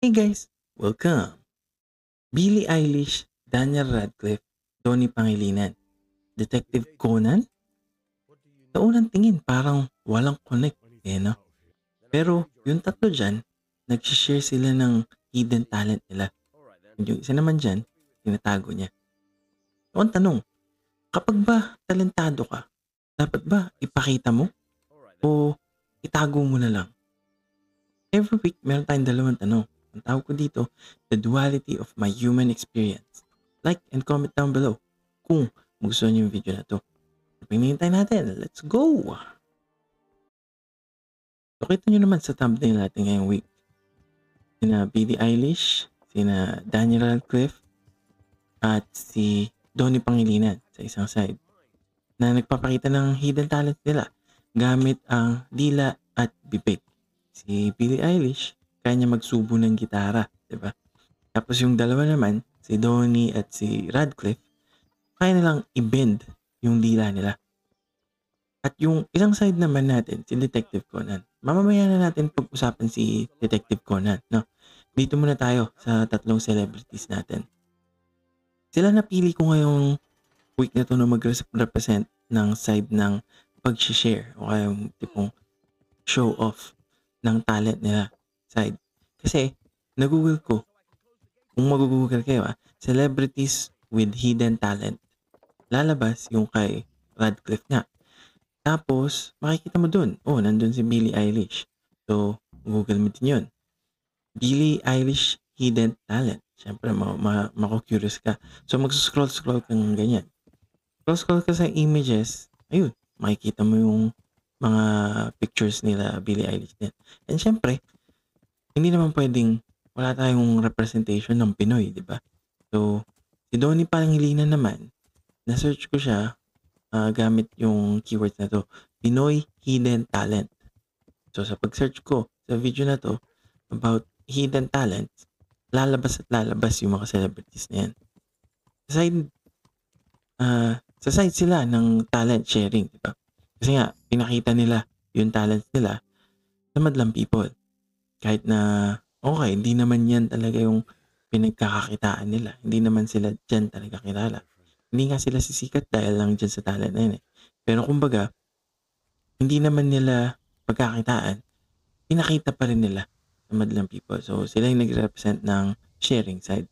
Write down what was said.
Hey guys, welcome. Billie Eilish, Daniel Radcliffe, Tony Pangilinan, Detective Conan. Sa unang tingin parang walang connect, no? Pero yung tatlo dyan, nag-share sila ng hidden talent nila. And yung isa naman dyan, tinatago niya. So ang tanong, kapag ba talentado ka, dapat ba ipakita mo o itago mo na lang? Every week, meron tayong dalawang tanong. Ang tawag ko dito, the duality of my human experience. Like and comment down below kung gusto niyo yung video na to. Pinihintay natin. Let's go! So, kita nyo naman sa thumbnail natin ngayong week. Sina Billie Eilish, sina Daniel Radcliffe, at si Donnie Pangilinan sa isang side na nagpapakita ng hidden talent nila gamit ang dila at bibig. Si Billie Eilish, kaya niya magsubo ng gitara, di ba? Tapos yung dalawa naman, si Donnie at si Radcliffe, kaya nilang i-bend yung dila nila. At yung isang side naman natin, si Detective Conan. Mamamaya na natin pag-usapan si Detective Conan, no? Dito muna tayo sa tatlong celebrities natin. Sila napili ko ngayong week na to na mag-represent ng side ng pag-share o kaya yung tipong show off ng talent nila side. Kasi, nag-google ko, kung mag-google kayo celebrities with hidden talent. Lalabas yung kay Radcliffe nga. Tapos, makikita mo dun, nandun si Billie Eilish. So, Google mo din yun. Billie Eilish hidden talent. Siyempre, mako-curious ka. So, mag-scroll-scroll ka ng ganyan. Scroll-scroll ka sa images, ayun, makikita mo yung mga pictures nila Billie Eilish din. And siyempre, hindi naman pwedeng wala tayong representation ng Pinoy, di ba? So, si Donnie Pangilinan naman, na-search ko siya gamit yung keywords na to, Pinoy Hidden Talent. So sa pag-search ko sa video na to about hidden talents, lalabas at lalabas yung mga celebrities na yan. Sa side sila ng talent sharing, di ba? Kasi nga, pinakita nila yung talents nila sa madlang people. Kahit na, okay, hindi naman yan talaga yung pinagkakakitaan nila. Hindi naman sila dyan talaga kilala. Hindi nga sila sisikat dahil lang dyan sa talent na yun eh. Pero kumbaga, hindi naman nila pagkakitaan, pinakita pa rin nila sa madlang people. So, sila yung nag-represent ng sharing side.